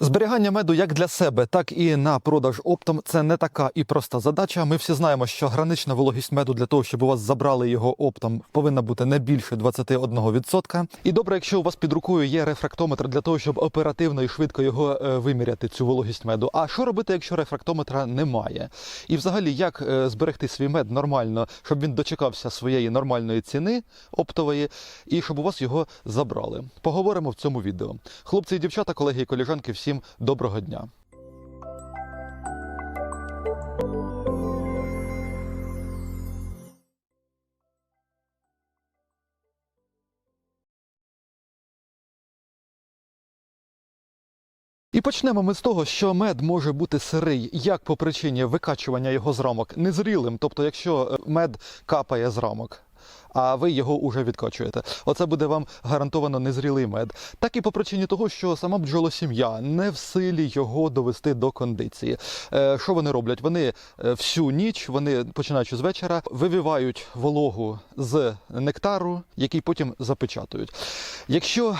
Зберігання меду як для себе, так і на продаж оптом – це не така і проста задача. Ми всі знаємо, що гранична вологість меду для того, щоб у вас забрали його оптом, повинна бути не більше 21%. І добре, якщо у вас під рукою є рефрактометр для того, щоб оперативно і швидко його виміряти, цю вологість меду. А що робити, якщо рефрактометра немає? І взагалі, як зберегти свій мед нормально, щоб він дочекався своєї нормальної ціни оптової і щоб у вас його забрали? Поговоримо в цьому відео. Хлопці і дівчата, колеги і колежанки, всім доброго дня! І почнемо ми з того, що мед може бути сирий як по причині викачування його з рамок незрілим, тобто якщо мед капає з рамок, а ви його уже відкачуєте. Оце буде вам гарантовано незрілий мед. Так і по причині того, що сама бджолосім'я не в силі його довести до кондиції. Що вони роблять? Вони всю ніч, вони, починаючи з вечора, вивівають вологу з нектару, який потім запечатують. Якщо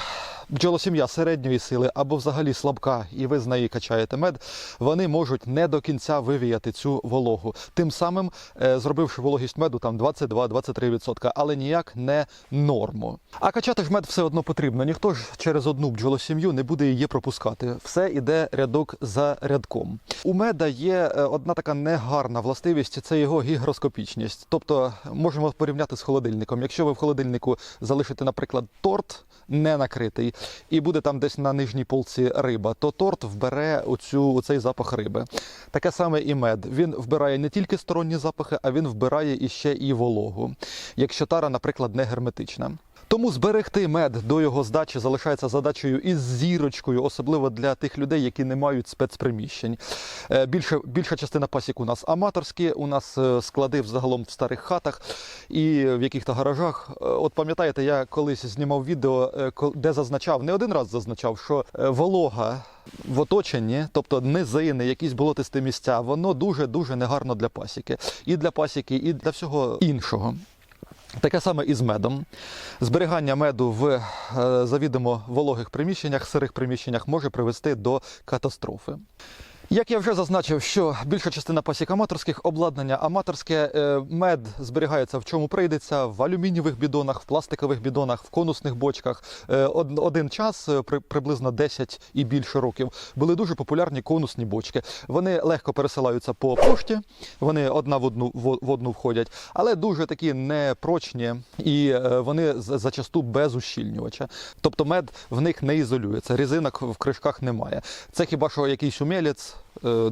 бджолосім'я середньої сили або взагалі слабка, і ви з неї качаєте мед, вони можуть не до кінця вивіяти цю вологу. Тим самим зробивши вологість меду там 22-23%, але ніяк не норму. А качати ж мед все одно потрібно. Ніхто ж через одну бджолосім'ю не буде її пропускати. Все йде рядок за рядком. У меда є одна така негарна властивість – це його гігроскопічність. Тобто можемо порівняти з холодильником. Якщо ви в холодильнику залишите, наприклад, торт не накритий, і буде там десь на нижній полці риба, то торт вбере оцей запах риби. Таке саме і мед. Він вбирає не тільки сторонні запахи, а він вбирає іще і вологу, якщо тара, наприклад, не герметична. Тому зберегти мед до його здачі залишається задачею із зірочкою, особливо для тих людей, які не мають спецприміщень. Більша частина пасік у нас аматорські, у нас склади взагалом в старих хатах і в яких-то гаражах. От пам'ятаєте, я колись знімав відео, де зазначав, не один раз зазначав, що волога в оточенні, тобто низини, якісь болотисті місця, воно дуже-дуже негарно для пасіки. І для пасіки, і для всього іншого. Таке саме і з медом. Зберігання меду в завідомо вологих приміщеннях, сирих приміщеннях може привести до катастрофи. Як я вже зазначив, що більша частина пасік аматорських, обладнання аматорське, мед зберігається в чому прийдеться, в алюмінієвих бідонах, в пластикових бідонах, в конусних бочках. Один час, приблизно 10 і більше років, були дуже популярні конусні бочки. Вони легко пересилаються по пошті, вони одна в одну входять, але дуже такі непрочні і вони зачасту без ущільнювача. Тобто мед в них не ізолюється, резинок в кришках немає. Це хіба що якийсь умілець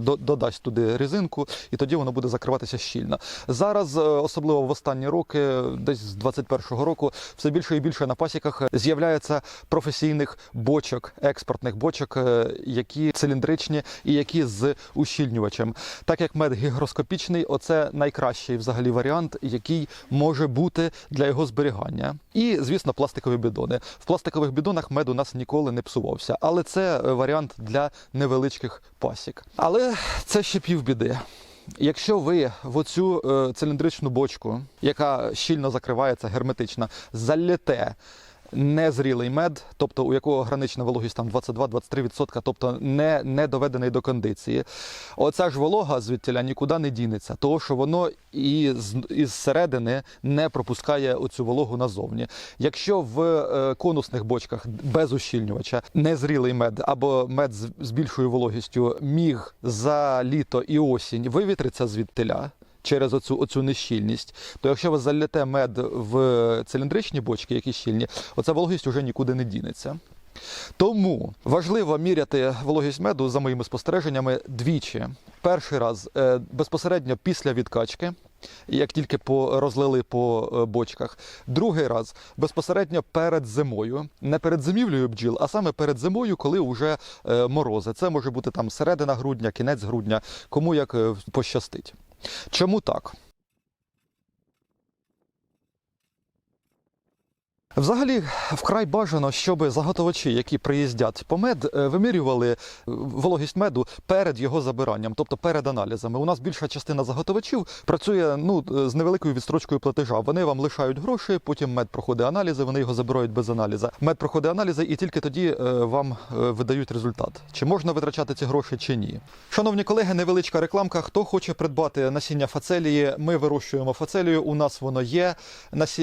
додасть туди резинку, і тоді воно буде закриватися щільно. Зараз, особливо в останні роки, десь з 21-го року, все більше і більше на пасіках з'являється професійних бочок, експортних бочок, які циліндричні і які з ущільнювачем. Так як мед гігроскопічний, оце найкращий взагалі варіант, який може бути для його зберігання. І, звісно, пластикові бідони. В пластикових бідонах мед у нас ніколи не псувався, але це варіант для невеличких пасік. Але це ще півбіди. Якщо ви в оцю циліндричну бочку, яка щільно закривається, герметична, заллєте незрілий мед, тобто у якого гранична вологість там 22-23%, тобто не доведений до кондиції, оця ж волога звідтіля нікуди не дінеться, тому що воно із середини не пропускає оцю вологу назовні. Якщо в конусних бочках без ущільнювача незрілий мед або мед з більшою вологістю міг за літо і осінь вивітриться звідтіля, через оцю нещільність, то якщо ви заллєте мед в циліндричні бочки, які щільні, оця вологість вже нікуди не дінеться. Тому важливо міряти вологість меду, за моїми спостереженнями, двічі. Перший раз безпосередньо після відкачки, як тільки розлили по бочках. Другий раз безпосередньо перед зимою. Не перед зимівлею бджіл, а саме перед зимою, коли вже морози. Це може бути там середина грудня, кінець грудня, кому як пощастить. Чому так? Взагалі, вкрай бажано, щоб заготовачі, які приїздять по мед, вимірювали вологість меду перед його забиранням, тобто перед аналізами. У нас більша частина заготовачів працює з невеликою відстрочкою платежа. Вони вам лишають гроші, потім мед проходить аналізи, вони його забирають без аналізу. Мед проходить аналізи і тільки тоді вам видають результат. Чи можна витрачати ці гроші, чи ні. Шановні колеги, невеличка рекламка. Хто хоче придбати насіння фацелії, ми вирощуємо фацелію, у нас воно є.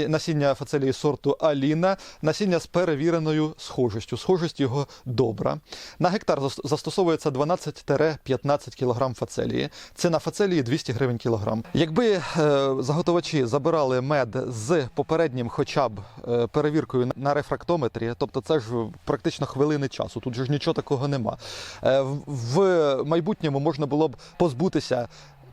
Насіння фацелії сорту Аліна, насіння з перевіреною схожістю. Схожість його добра. На гектар застосовується 12-15 кг фацелії. Ціна фацелії 200 гривень кілограм. Якби заготовачі забирали мед з попереднім хоча б перевіркою на рефрактометрі, тобто це ж практично хвилини часу, тут же ж нічого такого нема. В майбутньому можна було б позбутися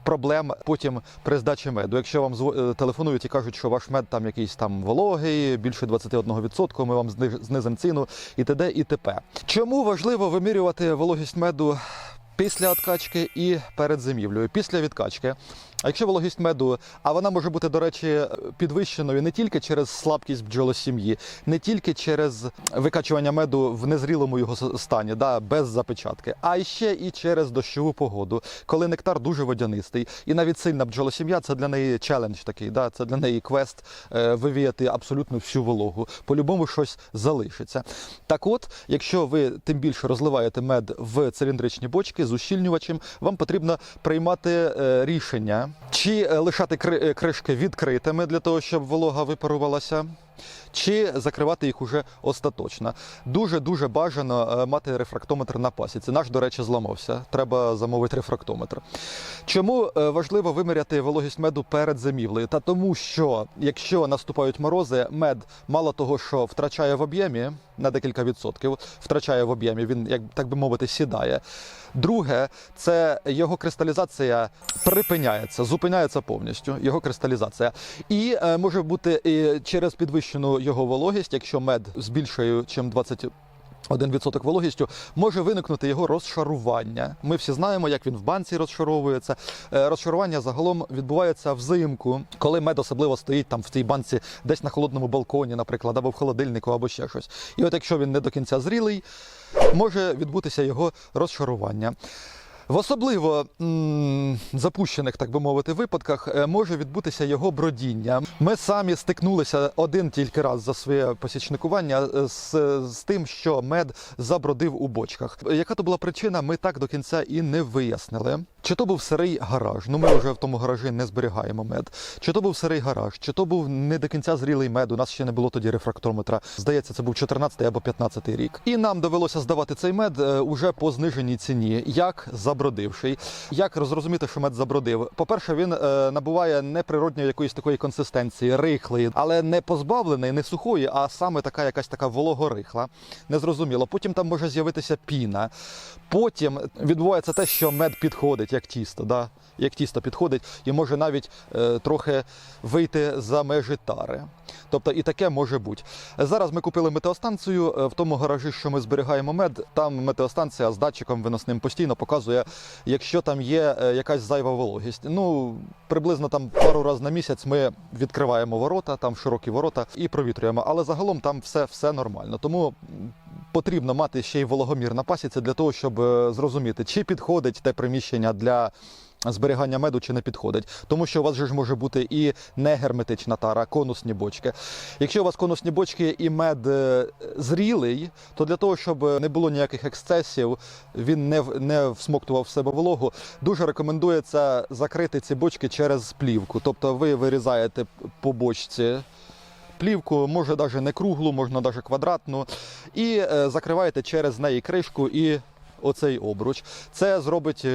проблем потім при здачі меду. Якщо вам телефонують і кажуть, що ваш мед там якийсь там вологий, більше 21%, ми вам знизимо ціну і т.д. і т.п. Чому важливо вимірювати вологість меду після відкачки і перед зимівлею? Після відкачки, а якщо вологість меду, а вона може бути, до речі, підвищеною не тільки через слабкість бджолосім'ї, не тільки через викачування меду в незрілому його стані, без запечатки, а ще і через дощову погоду, коли нектар дуже водянистий. І навіть сильна бджолосім'я – це для неї челендж такий, це для неї квест вивіяти абсолютно всю вологу. По-любому щось залишиться. Так от, якщо ви тим більше розливаєте мед в циліндричні бочки з ущільнювачем, вам потрібно приймати рішення, чи лишати кришки відкритими для того, щоб волога випарувалася, чи закривати їх уже остаточно. Дуже-дуже бажано мати рефрактометр на пасіці. Наш, до речі, зламався. Треба замовити рефрактометр. Чому важливо виміряти вологість меду перед зимівлею? Та тому, що якщо наступають морози, мед мало того, що втрачає в об'ємі, на декілька відсотків, втрачає в об'ємі, він, як так би мовити, сідає. Друге, це його кристалізація припиняється, зупиняється повністю, його кристалізація. І може бути через підвищену його вологість, якщо мед з більшою, ніж 1% вологістю, може виникнути його розшарування. Ми всі знаємо, як він в банці розшаровується. Розшарування загалом відбувається взимку, коли мед особливо стоїть там в цій банці десь на холодному балконі, наприклад, або в холодильнику, або ще щось. І от якщо він не до кінця зрілий, може відбутися його розшарування. В особливо запущених, так би мовити, випадках може відбутися його бродіння. Ми самі стикнулися один тільки раз за своє посічникування з тим, що мед забродив у бочках. Яка то була причина, ми так до кінця і не вияснили. Чи то був сирий гараж, ми вже в тому гаражі не зберігаємо мед. Чи то був сирий гараж, чи то був не до кінця зрілий мед, у нас ще не було тоді рефрактометра. Здається, це був 14-й або 15-й рік. І нам довелося здавати цей мед уже по зниженій ціні, як забродивший. Як зрозуміти, що мед забродив? По-перше, він набуває неприродньої якоїсь такої консистенції, рихлої, але не позбавленої, не сухої, а саме така якась така вологорихла. Незрозуміло. Потім там може з'явитися піна. Потім відбувається те, що мед підходить, як тісто, як тісто підходить, і може навіть трохи вийти за межі тари. Тобто і таке може бути. Зараз ми купили метеостанцію в тому гаражі, що ми зберігаємо мед. Там метеостанція з датчиком виносним постійно показує, якщо там є якась зайва вологість. Приблизно там пару разів на місяць ми відкриваємо ворота, там широкі ворота, і провітрюємо. Але загалом там все нормально. Тому потрібно мати ще й вологомір на пасіці для того, щоб зрозуміти, чи підходить те приміщення для зберігання меду, чи не підходить. Тому що у вас же ж може бути і не герметична тара, конусні бочки. Якщо у вас конусні бочки і мед зрілий, то для того, щоб не було ніяких ексцесів, він не всмоктував в себе вологу, дуже рекомендується закрити ці бочки через плівку. Тобто ви вирізаєте по бочці плівку, може навіть не круглу, можна навіть квадратну, і закриваєте через неї кришку і оцей обруч. Це зробить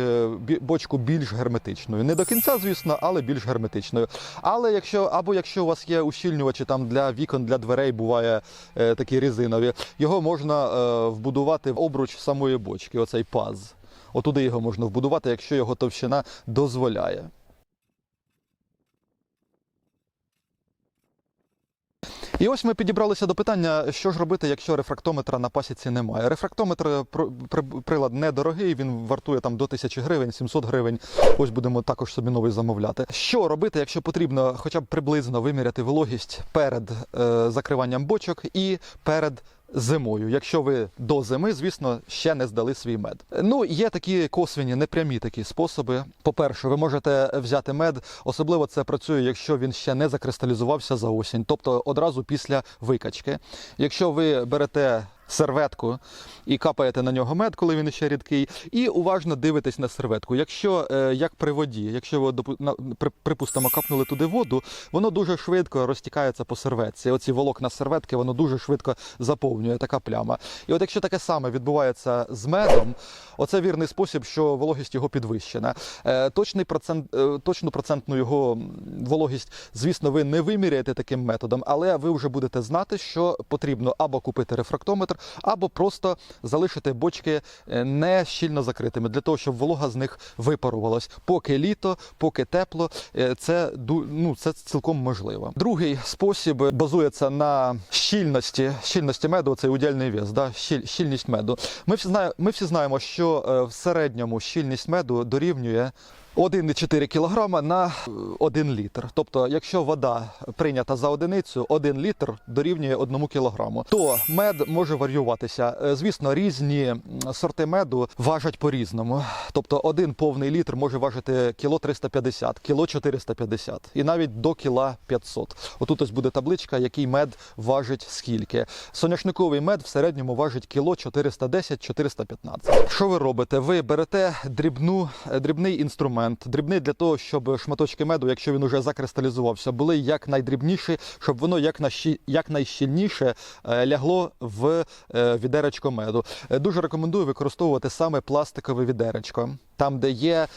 бочку більш герметичною. Не до кінця, звісно, але більш герметичною. Але якщо у вас є ущільнювачі там для вікон, для дверей, буває такі резинові, його можна вбудувати в обруч самої бочки, оцей паз. Отуди його можна вбудувати, якщо його товщина дозволяє. І ось ми підібралися до питання, що ж робити, якщо рефрактометра на пасіці немає. Рефрактометр прилад недорогий, він вартує там до 1000 гривень, 700 гривень. Ось будемо також собі новий замовляти. Що робити, якщо потрібно хоча б приблизно виміряти вологість перед закриванням бочок і перед зимою, якщо ви до зими, звісно, ще не здали свій мед. Ну, є такі косвенні, непрямі такі способи. По-перше, ви можете взяти мед, особливо це працює, якщо він ще не закристалізувався за осінь, тобто одразу після викачки. Якщо ви берете серветку і капаєте на нього мед, коли він ще рідкий, і уважно дивитесь на серветку. Якщо, як при воді, якщо ви, припустимо, капнули туди воду, воно дуже швидко розтікається по серветці. Оці волокна серветки, воно дуже швидко заповнює, така пляма. І от якщо таке саме відбувається з медом, оце вірний спосіб, що вологість його підвищена. Точну процентну його вологість, звісно, ви не виміряєте таким методом, але ви вже будете знати, що потрібно або купити рефрактометр, або просто залишити бочки не щільно закритими, для того, щоб волога з них випарувалась. Поки літо, поки тепло, це цілком можливо. Другий спосіб базується на щільності меду, це удільний вес, да? Щільність меду. Ми всі знаємо, що в середньому щільність меду дорівнює 1,4 кг на 1 літр. Тобто, якщо вода прийнята за одиницю, 1 літр дорівнює 1 кг, то мед може варіюватися. Звісно, різні сорти меду важать по-різному. Тобто, один повний літр може важити кіло 350, кіло 450 і навіть до кіла 500. Отут ось буде табличка, який мед важить скільки. Соняшниковий мед в середньому важить кіло 410-415. Що ви робите? Ви берете дрібний інструмент, дрібний для того, щоб шматочки меду, якщо він уже закристалізувався, були якнайдрібніші, щоб воно якнайщільніше лягло в відеречко меду. Дуже рекомендую використовувати саме пластикове відеречко, там, де є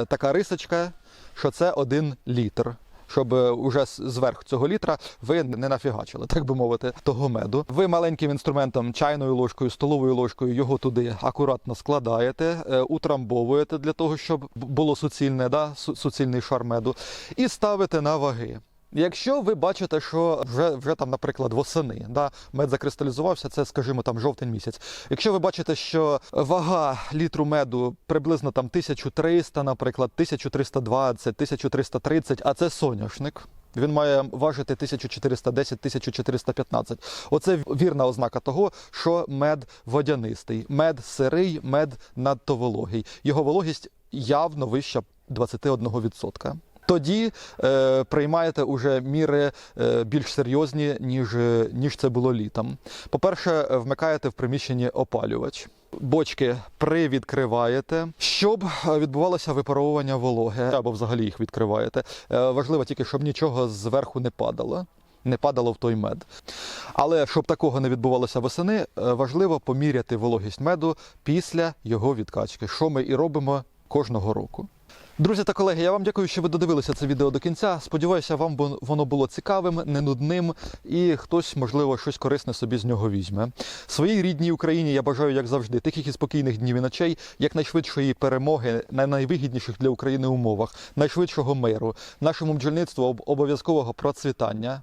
така рисочка, що це 1 літр. Щоб уже зверху цього літра ви не нафігачили, так би мовити, того меду. Ви маленьким інструментом, чайною ложкою, столовою ложкою його туди акуратно складаєте, утрамбовуєте для того, щоб було суцільне, суцільний шар меду, і ставите на ваги. Якщо ви бачите, що вже там, наприклад, восени, мед закристалізувався, це, скажімо, там жовтень місяць. Якщо ви бачите, що вага літру меду приблизно там 1300, наприклад, 1320, 1330, а це соняшник, він має важити 1410-1415. Оце вірна ознака того, що мед водянистий. Мед сирий, мед надто вологий. Його вологість явно вища 21%. Тоді приймаєте уже міри більш серйозні, ніж це було літом. По-перше, вмикаєте в приміщенні опалювач. Бочки привідкриваєте, щоб відбувалося випаровування вологи, або взагалі їх відкриваєте. Важливо тільки, щоб нічого зверху не падало в той мед. Але щоб такого не відбувалося восени, важливо поміряти вологість меду після його відкачки, що ми і робимо кожного року. Друзі та колеги, я вам дякую, що ви додивилися це відео до кінця. Сподіваюся, вам воно було цікавим, не нудним і хтось, можливо, щось корисне собі з нього візьме. Своїй рідній Україні я бажаю, як завжди, тихих і спокійних днів і ночей, якнайшвидшої перемоги на найвигідніших для України умовах, найшвидшого миру, нашому бджільництву обов'язкового процвітання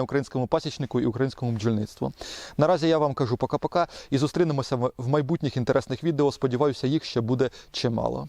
українському пасічнику і українському бджільництву. Наразі я вам кажу пока-пока і зустрінемося в майбутніх інтересних відео. Сподіваюся, їх ще буде чимало.